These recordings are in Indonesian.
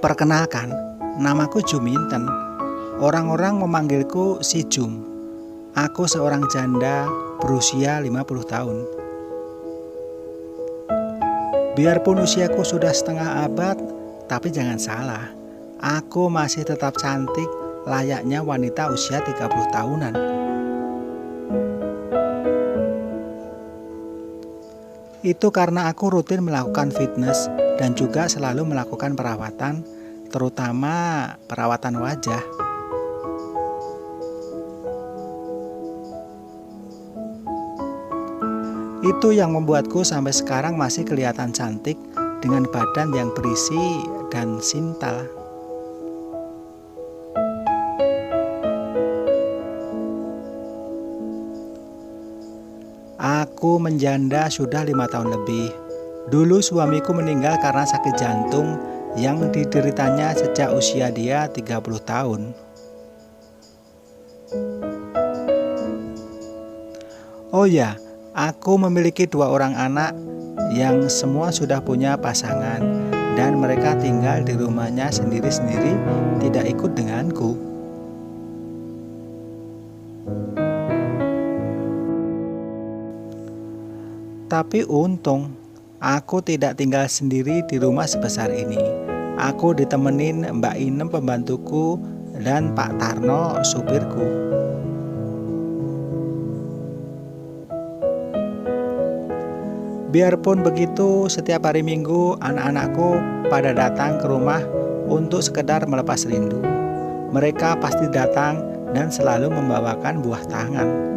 Perkenalkan, namaku Juminten. Orang-orang memanggilku si Jum. Aku seorang janda berusia 50 tahun. Biarpun usiaku sudah setengah abad, tapi jangan salah, aku masih tetap cantik layaknya wanita usia 30 tahunan. Itu karena aku rutin melakukan fitness dan juga selalu melakukan perawatan, terutama perawatan wajah. Itu yang membuatku sampai sekarang masih kelihatan cantik dengan badan yang berisi dan sintal. Aku menjanda sudah 5 tahun lebih. Dulu suamiku meninggal karena sakit jantung yang dideritanya sejak usia dia 30 tahun. Oh ya, aku memiliki 2 orang anak yang semua sudah punya pasangan dan mereka tinggal di rumahnya sendiri-sendiri, tidak ikut denganku. Tapi untung, aku tidak tinggal sendiri di rumah sebesar ini. Aku ditemenin Mbak Inem pembantuku dan Pak Tarno supirku. Biarpun begitu, setiap hari Minggu anak-anakku pada datang ke rumah untuk sekedar melepas rindu. Mereka pasti datang dan selalu membawakan buah tangan.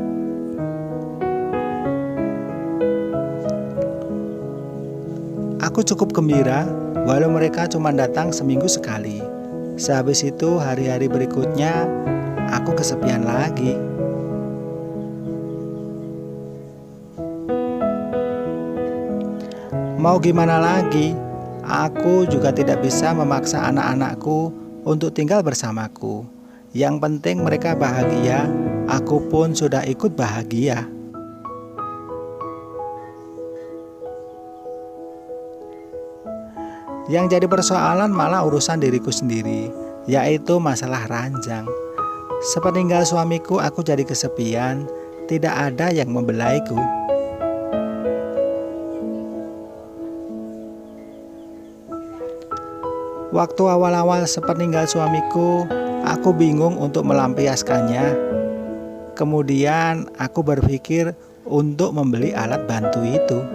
Aku cukup gembira walau mereka cuma datang seminggu sekali. Sehabis itu hari-hari berikutnya aku kesepian lagi. Mau gimana lagi, aku juga tidak bisa memaksa anak-anakku untuk tinggal bersamaku. Yang penting mereka bahagia, aku pun sudah ikut bahagia. Yang jadi persoalan malah urusan diriku sendiri, yaitu masalah ranjang. Sepeninggal suamiku aku jadi kesepian, tidak ada yang membelaiku. Waktu awal-awal sepeninggal suamiku, aku bingung untuk melampiaskannya. Kemudian aku berpikir untuk membeli alat bantu itu.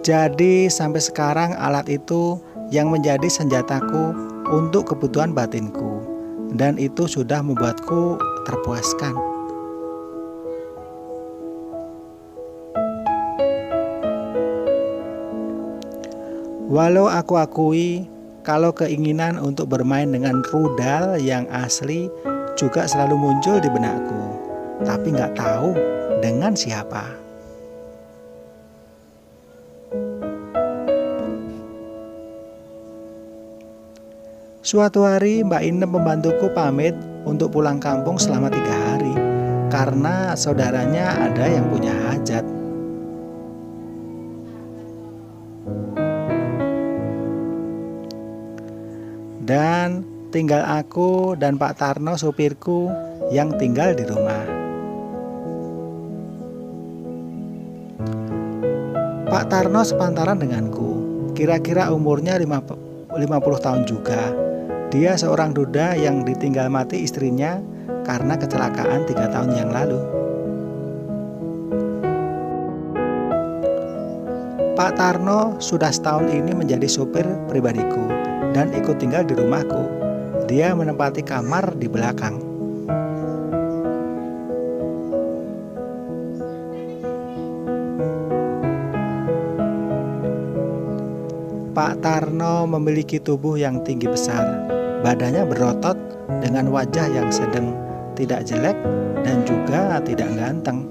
Jadi sampai sekarang alat itu yang menjadi senjataku untuk kebutuhan batinku. Dan itu sudah membuatku terpuaskan. Walau aku akui kalau keinginan untuk bermain dengan rudal yang asli juga selalu muncul di benakku, tapi nggak tahu dengan siapa. Suatu hari Mbak Inem pembantuku pamit untuk pulang kampung selama 3 hari karena saudaranya ada yang punya hajat. Dan tinggal aku dan Pak Tarno supirku yang tinggal di rumah. Pak Tarno sepantaran denganku, kira-kira umurnya 50 tahun juga. Dia seorang duda yang ditinggal mati istrinya karena kecelakaan 3 tahun yang lalu. Pak Tarno sudah setahun ini menjadi supir pribadiku dan ikut tinggal di rumahku. Dia menempati kamar di belakang. Pak Tarno memiliki tubuh yang tinggi besar, badannya berotot dengan wajah yang sedang, tidak jelek dan juga tidak ganteng.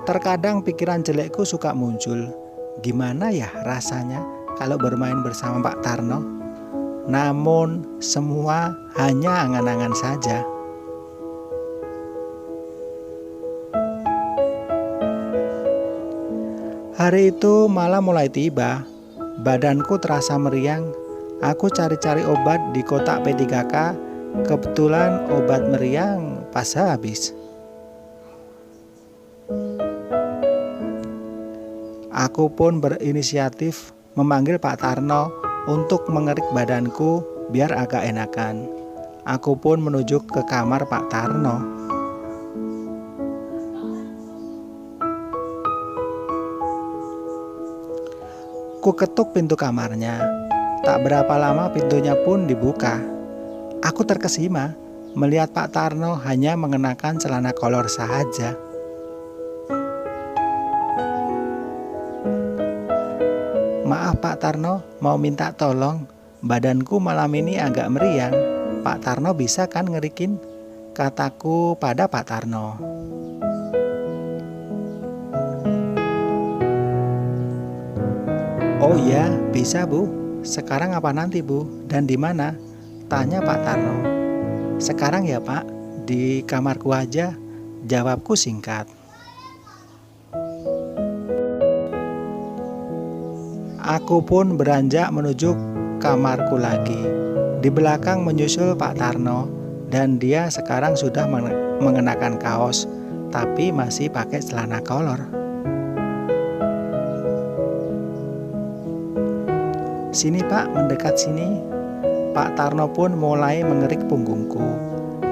Terkadang pikiran jelekku suka muncul. Gimana ya rasanya kalau bermain bersama Pak Tarno? namun semua hanya angan-angan saja. Hari itu malam mulai tiba, badanku terasa meriang. Aku cari-cari obat di kotak P3K, kebetulan obat meriang pas habis. Aku pun berinisiatif memanggil Pak Tarno untuk mengerik badanku biar agak enakan. Aku pun menuju ke kamar Pak Tarno. Ku ketuk pintu kamarnya. Tak berapa lama pintunya pun dibuka. Aku terkesima melihat Pak Tarno hanya mengenakan celana kolor saja. Maaf Pak Tarno, mau minta tolong. Badanku malam ini agak meriang. Pak Tarno bisa kan ngerikin? Kataku pada Pak Tarno. Oh iya, bisa Bu. Sekarang apa nanti Bu? Dan di mana? Tanya Pak Tarno. Sekarang ya Pak, di kamarku aja. Jawabku singkat. Aku pun beranjak menuju kamarku lagi. Di belakang menyusul Pak Tarno, dan dia sekarang sudah mengenakan kaos, tapi masih pakai celana kolor. Sini Pak, mendekat sini. Pak Tarno pun mulai mengerik punggungku.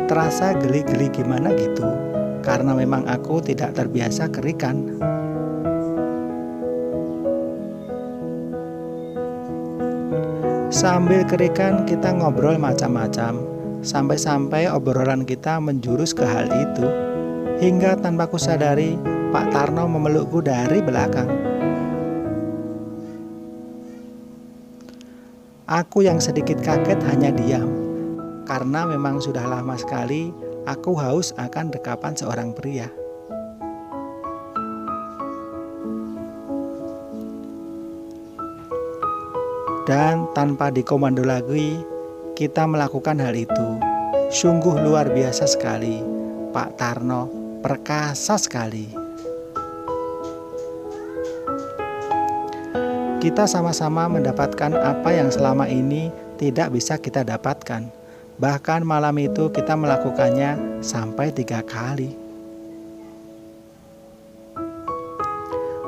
Terasa geli-geli gimana gitu, karena memang aku tidak terbiasa kerikan. Sambil kerikan kita ngobrol macam-macam, sampai-sampai obrolan kita menjurus ke hal itu. Hingga tanpa kusadari, Pak Tarno memelukku dari belakang. Aku yang sedikit kaget hanya diam, karena memang sudah lama sekali aku haus akan dekapan seorang pria. Dan tanpa dikomando lagi, kita melakukan hal itu. Sungguh luar biasa sekali. Pak Tarno perkasa sekali. Kita sama-sama mendapatkan apa yang selama ini tidak bisa kita dapatkan. Bahkan malam itu kita melakukannya sampai 3 kali.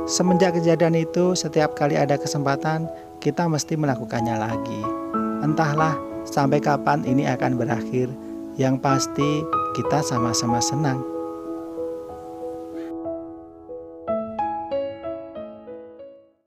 Semenjak kejadian itu, setiap kali ada kesempatan, kita mesti melakukannya lagi. Entahlah sampai kapan ini akan berakhir. Yang pasti kita sama-sama senang.